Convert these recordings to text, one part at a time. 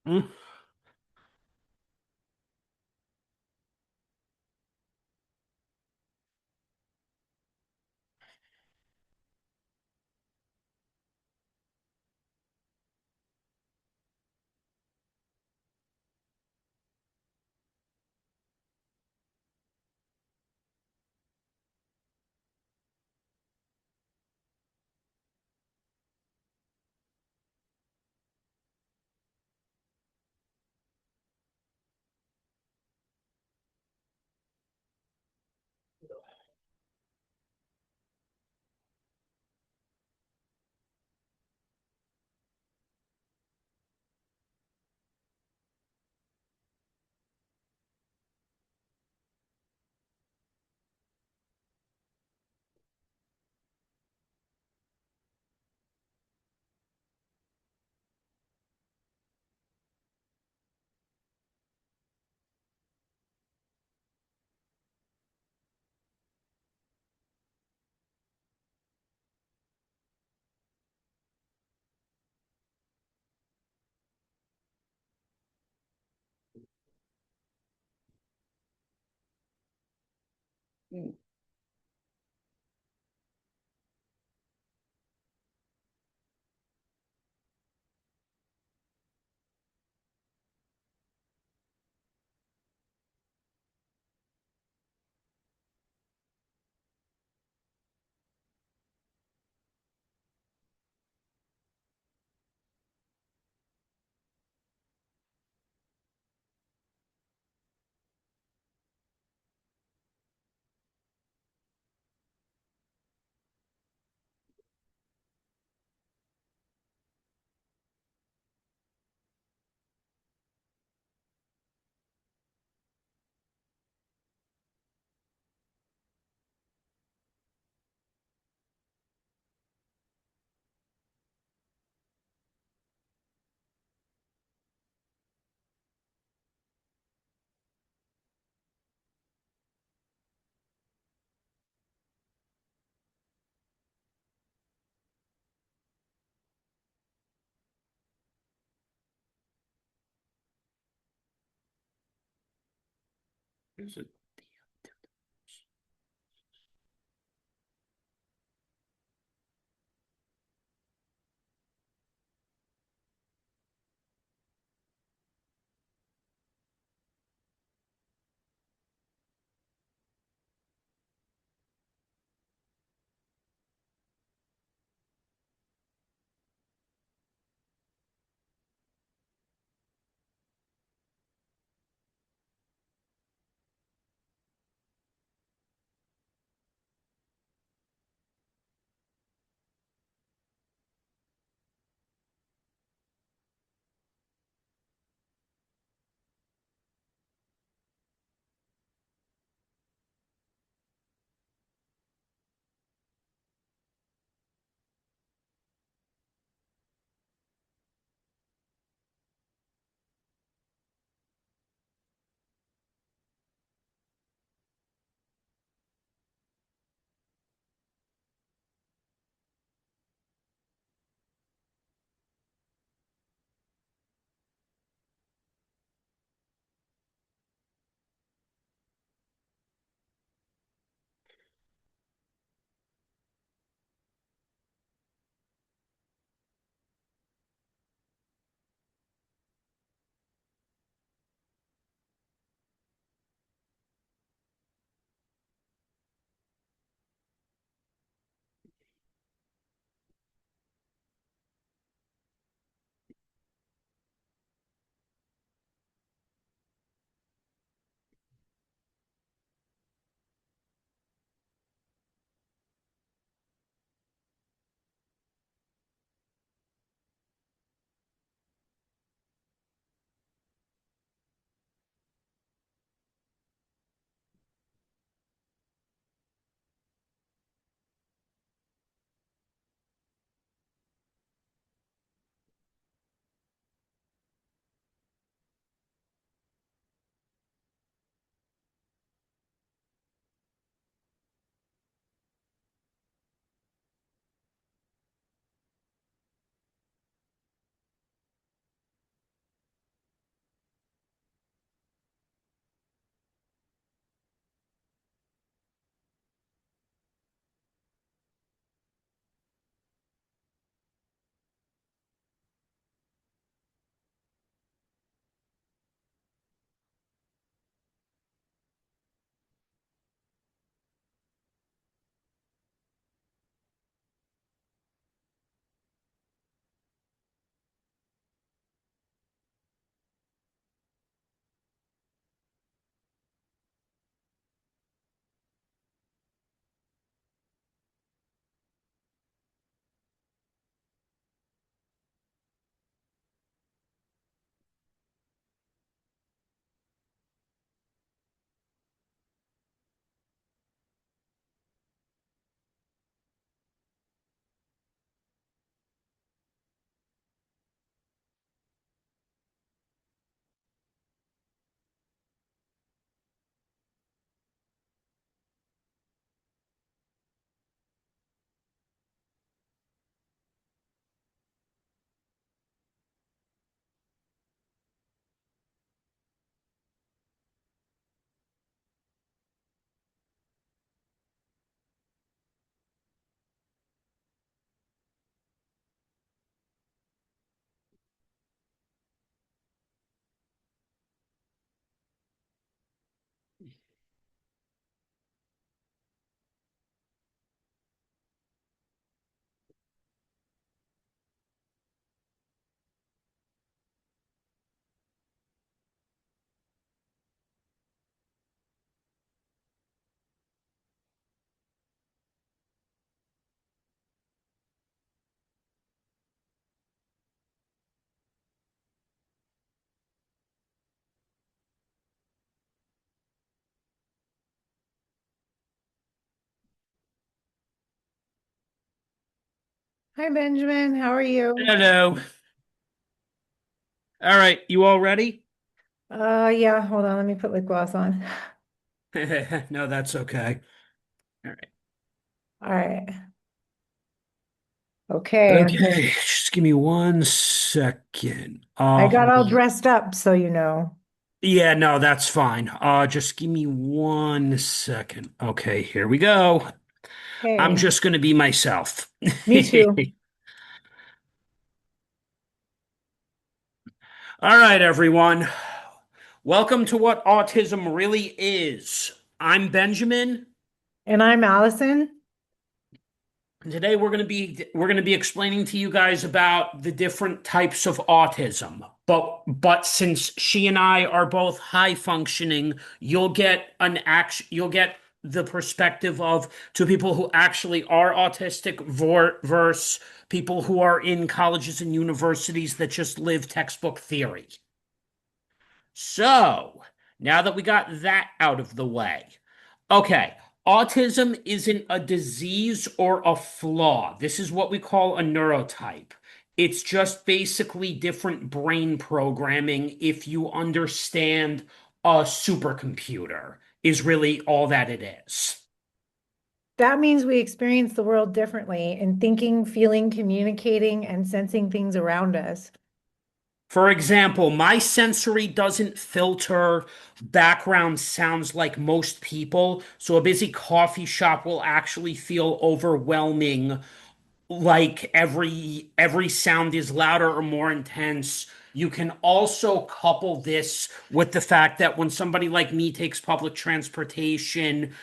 Mm. Mm. There's a- Hi Benjamin, how are you? Hello. All right, you all ready? Yeah, hold on, let me put lip gloss on. No, that's okay. All right. All right. Okay. Okay, just give me 1 second. I got Hold all on. dressed up, so you know. Yeah, no, that's fine. Just give me 1 second. Okay, here we go. I'm Okay. just gonna be myself. Me too. All right, everyone. Welcome to what autism really is. I'm Benjamin. And I'm Allison. And today we're going to be explaining to you guys about the different types of autism. But since she and I are both high functioning, you'll get the perspective of two people who actually are autistic versus people who are in colleges and universities that just live textbook theory. So, now that we got that out of the way, okay, autism isn't a disease or a flaw. This is what we call a neurotype. It's just basically different brain programming if you understand a supercomputer, is really all that it is. That means we experience the world differently in thinking, feeling, communicating, and sensing things around us. For example, my sensory doesn't filter background sounds like most people, so a busy coffee shop will actually feel overwhelming, like every sound is louder or more intense. You can also couple this with the fact that when somebody like me takes public transportation,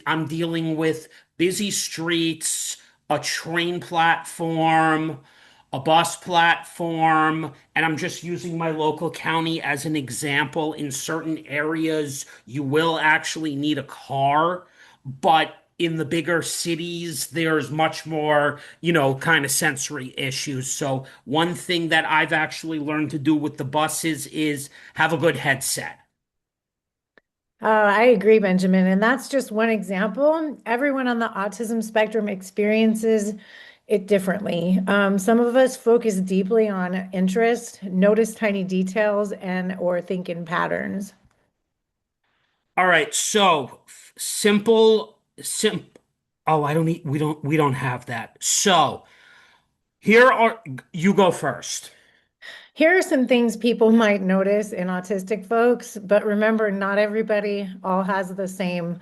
I'm dealing with busy streets, a train platform, a bus platform, and I'm just using my local county as an example. In certain areas, you will actually need a car, but in the bigger cities, there's much more, kind of sensory issues. So, one thing that I've actually learned to do with the buses is have a good headset. I agree, Benjamin. And that's just one example. Everyone on the autism spectrum experiences it differently. Some of us focus deeply on interest, notice tiny details, and or think in patterns. All right, so simple. Oh, I don't need, we don't have that. So, here are, you go first. Here are some things people might notice in autistic folks, but remember, not everybody all has the same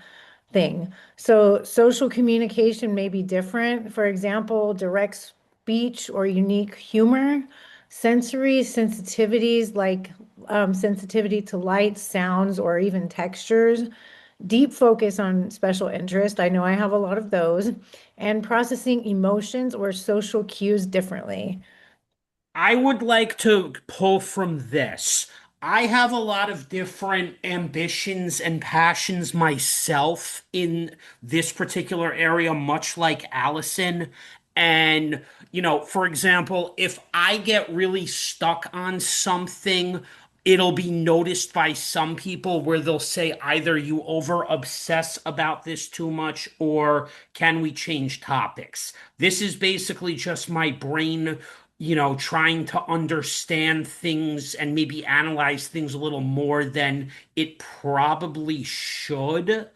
thing. So, social communication may be different. For example, direct speech or unique humor, sensory sensitivities like sensitivity to light, sounds, or even textures, deep focus on special interest. I know I have a lot of those, and processing emotions or social cues differently. I would like to pull from this. I have a lot of different ambitions and passions myself in this particular area, much like Allison. And, for example, if I get really stuck on something, it'll be noticed by some people where they'll say either you over obsess about this too much or can we change topics? This is basically just my brain, trying to understand things and maybe analyze things a little more than it probably should,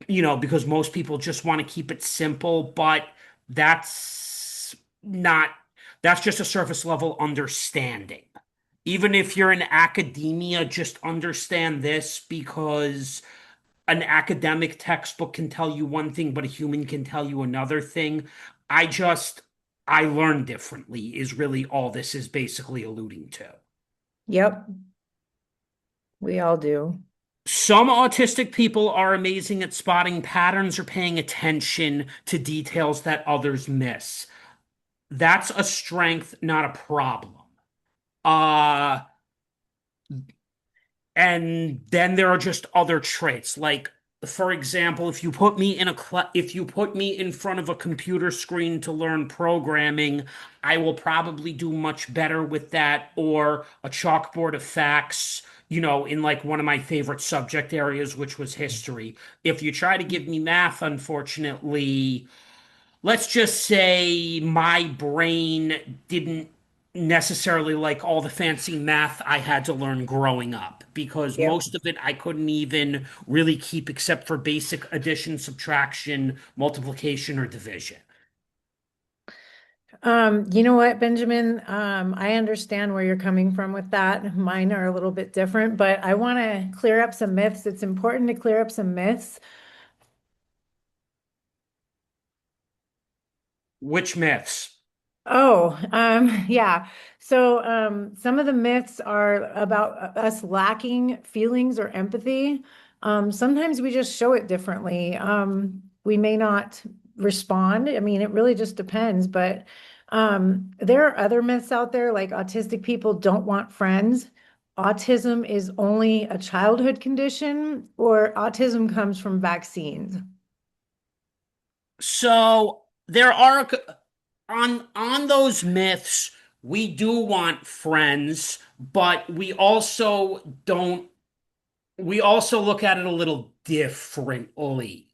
because most people just want to keep it simple, but that's not, that's just a surface level understanding. Even if you're in academia, just understand this because an academic textbook can tell you one thing, but a human can tell you another thing. I just, I learn differently, is really all this is basically alluding to. Yep, we all do. Some autistic people are amazing at spotting patterns or paying attention to details that others miss. That's a strength, not a problem. Uh, And then there are just other traits. Like, for example, if you put me in front of a computer screen to learn programming, I will probably do much better with that, or a chalkboard of facts, in like one of my favorite subject areas, which was history. If you try to give me math, unfortunately, let's just say my brain didn't necessarily like all the fancy math I had to learn growing up because Yep. most of it I couldn't even really keep except for basic addition, subtraction, multiplication, or division. You know what, Benjamin? I understand where you're coming from with that. Mine are a little bit different, but I want to clear up some myths. It's important to clear up some myths. Which myths? Oh, yeah. So, some of the myths are about us lacking feelings or empathy. Sometimes we just show it differently. We may not respond. I mean, it really just depends. But there are other myths out there, like autistic people don't want friends. Autism is only a childhood condition, or autism comes from vaccines. So there are on those myths, we do want friends, but we also look at it a little differently.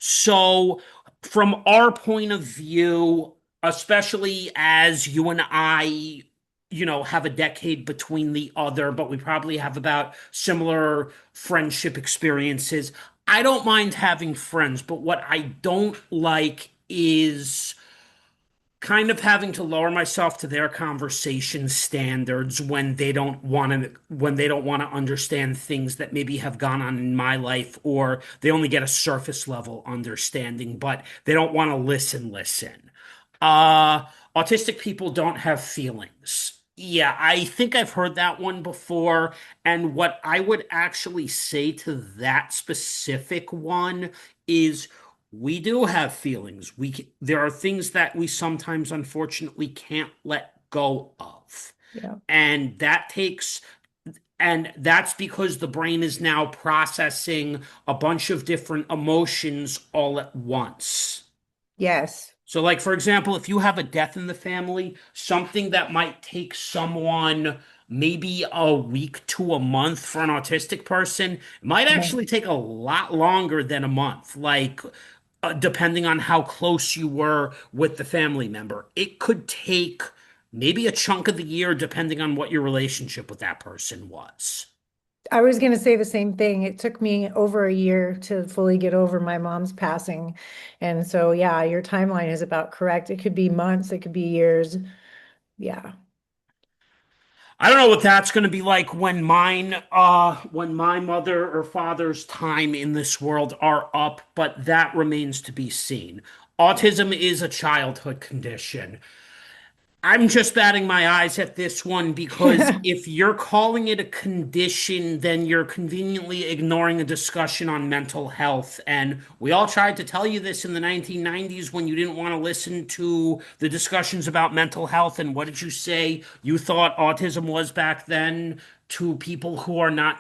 So, from our point of view, especially as you and I, have a decade between the other, but we probably have about similar friendship experiences. I don't mind having friends, but what I don't like is kind of having to lower myself to their conversation standards when they don't want to understand things that maybe have gone on in my life, or they only get a surface level understanding but they don't want to listen. uh Autistic people don't have feelings. Yeah, I think I've heard that one before. And what I would actually say to that specific one is we do have feelings. There are things that we sometimes unfortunately can't let go of. Yeah. And that's because the brain is now processing a bunch of different emotions all at once. Yes. So, like, for example, if you have a death in the family, something that might take someone maybe a week to a month for an autistic person might actually take a lot longer than a month. Like, depending on how close you were with the family member, it could take maybe a chunk of the year, depending on what your relationship with that person was. I was going to say the same thing. It took me over a year to fully get over my mom's passing. And so, yeah, your timeline is about correct. It could be months, it could be years. Yeah. I don't know what that's going to be like when my mother or father's time in this world are up, but that remains to be seen. Autism is a childhood condition. I'm just batting my eyes at this one because if you're calling it a condition, then you're conveniently ignoring a discussion on mental health. And we all tried to tell you this in the 1990s when you didn't want to listen to the discussions about mental health. And what did you say? You thought autism was back then to people who are not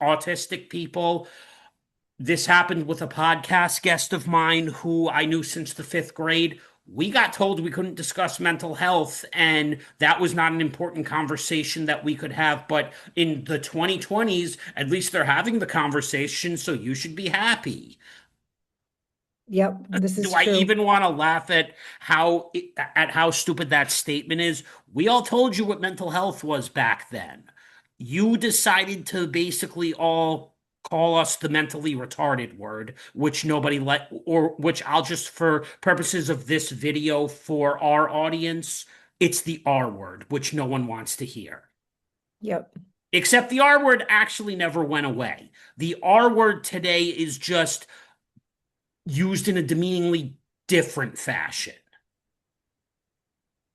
autistic people. This happened with a podcast guest of mine who I knew since the fifth grade. We got told we couldn't discuss mental health, and that was not an important conversation that we could have. But in the 2020s, at least they're having the conversation, so you should be happy. Yep, this Do is I true. even want to laugh at how stupid that statement is? We all told you what mental health was back then. You decided to basically all call us the mentally retarded word, which nobody let, or which I'll just, for purposes of this video for our audience, it's the R word, which no one wants to hear. Yep. Except the R word actually never went away. The R word today is just used in a demeaningly different fashion.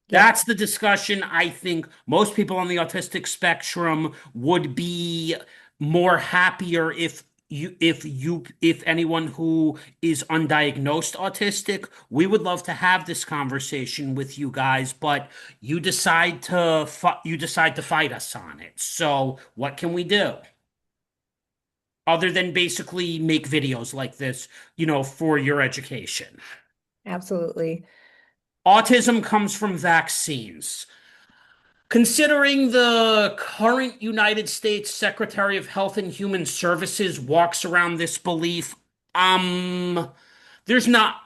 Yep. That's the discussion I think most people on the autistic spectrum would be more happier if anyone who is undiagnosed autistic, we would love to have this conversation with you guys, but you decide to fight us on it. So what can we do? Other than basically make videos like this, for your education. Absolutely. Autism comes from vaccines. Considering the current United States Secretary of Health and Human Services walks around this belief, um, there's not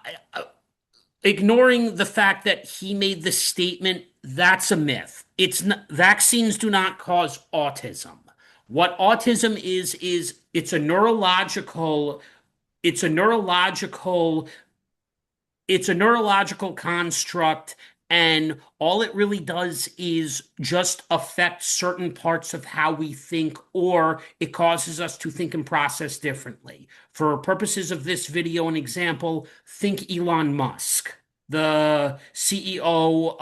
ignoring the fact that he made the statement, that's a myth. It's not, vaccines do not cause autism. What autism is it's a neurological it's a neurological construct, and all it really does is just affect certain parts of how we think, or it causes us to think and process differently. For purposes of this video and example, think Elon Musk, the CEO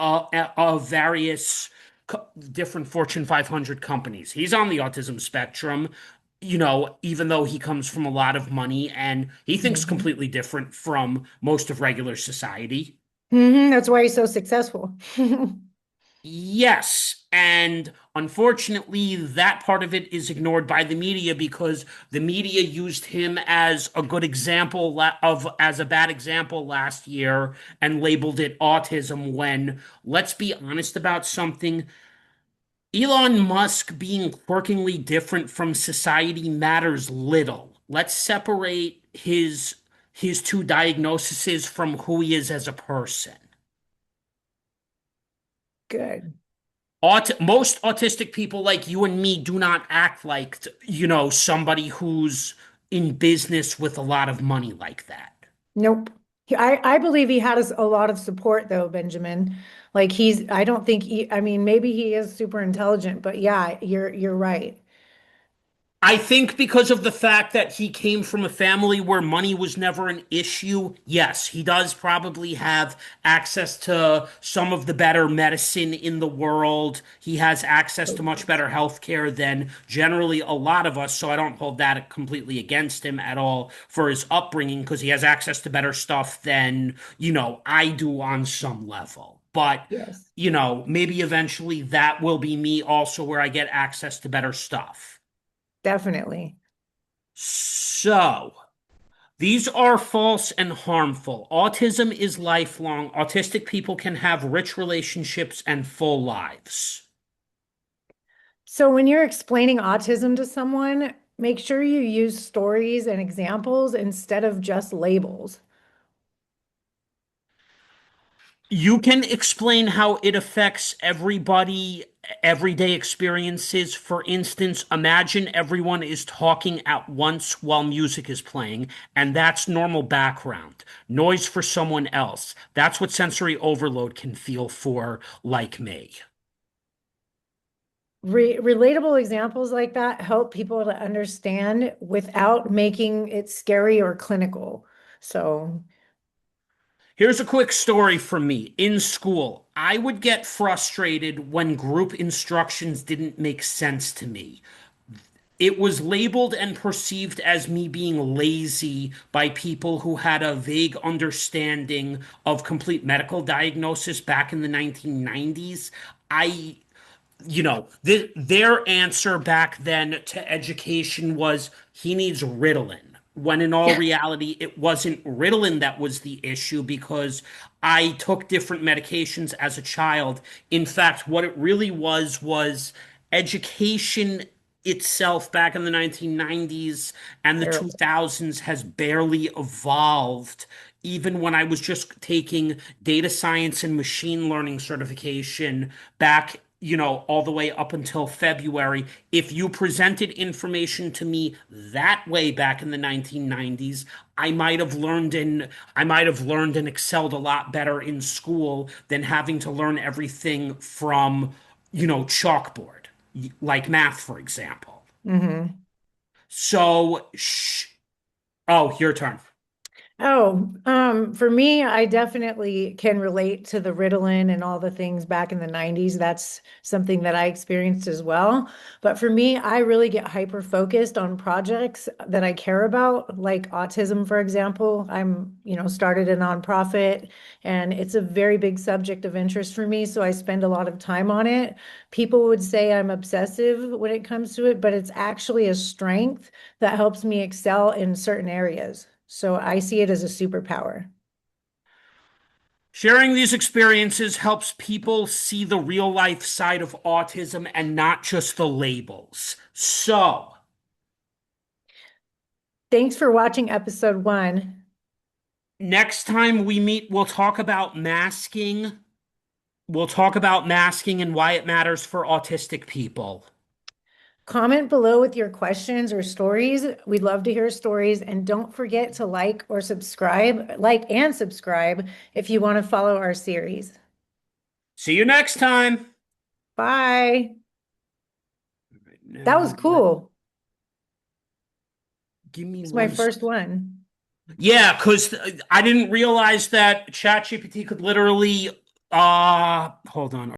of various different Fortune 500 companies. He's on the autism spectrum, even though he comes from a lot of money and he thinks Hmm. completely different from most of regular society. That's why he's so successful. Yes, and unfortunately, that part of it is ignored by the media because the media used him as a good example as a bad example last year and labeled it autism when, let's be honest about something, Elon Musk being quirkingly different from society matters little. Let's separate his two diagnoses from who he is as a person. Good. Most autistic people like you and me do not act like, somebody who's in business with a lot of money like that. Nope. I believe he had a lot of support though, Benjamin. Like I don't think I mean, maybe he is super intelligent, but yeah, you're right. I think because of the fact that he came from a family where money was never an issue, yes, he does probably have access to some of the better medicine in the world. He has access to much better health care than generally a lot of us, so I don't hold that completely against him at all for his upbringing because he has access to better stuff than, I do on some level. But, Yes, maybe eventually that will be me also where I get access to better stuff. definitely. So, these are false and harmful. Autism is lifelong. Autistic people can have rich relationships and full lives. So when you're explaining autism to someone, make sure you use stories and examples instead of just labels. You can explain how it affects everybody, everyday experiences. For instance, imagine everyone is talking at once while music is playing, and that's normal background noise for someone else. That's what sensory overload can feel for, like me. Relatable examples like that help people to understand without making it scary or clinical. So, Here's a quick story from me. In school, I would get frustrated when group instructions didn't make sense to me. It was labeled and perceived as me being lazy by people who had a vague understanding of complete medical diagnosis back in the 1990s. I their answer back then to education was he needs Ritalin. When in all reality, it wasn't Ritalin that was the issue because I took different medications as a child. In fact, what it really was education itself back in the 1990s and the terrible. 2000s has barely evolved. Even when I was just taking data science and machine learning certification back, all the way up until February, if you presented information to me that way back in the 1990s, I might have learned and excelled a lot better in school than having to learn everything from, chalkboard, like math, for example. Hmm. So, oh, your turn. Oh, for me, I definitely can relate to the Ritalin and all the things back in the 90s. That's something that I experienced as well. But for me, I really get hyper focused on projects that I care about, like autism, for example. Started a nonprofit and it's a very big subject of interest for me. So I spend a lot of time on it. People would say I'm obsessive when it comes to it, but it's actually a strength that helps me excel in certain areas. So I see it as a superpower. Sharing these experiences helps people see the real life side of autism and not just the labels. So, Thanks for watching episode 1. Next time we meet, we'll talk about masking. We'll talk about masking and why it matters for autistic people. Comment below with your questions or stories. We'd love to hear stories. And don't forget to like and subscribe if you want to follow our series. See you next time. Bye. Right That was now, cool. give me It's my one. first one. Yeah, because I didn't realize that ChatGPT could literally hold on.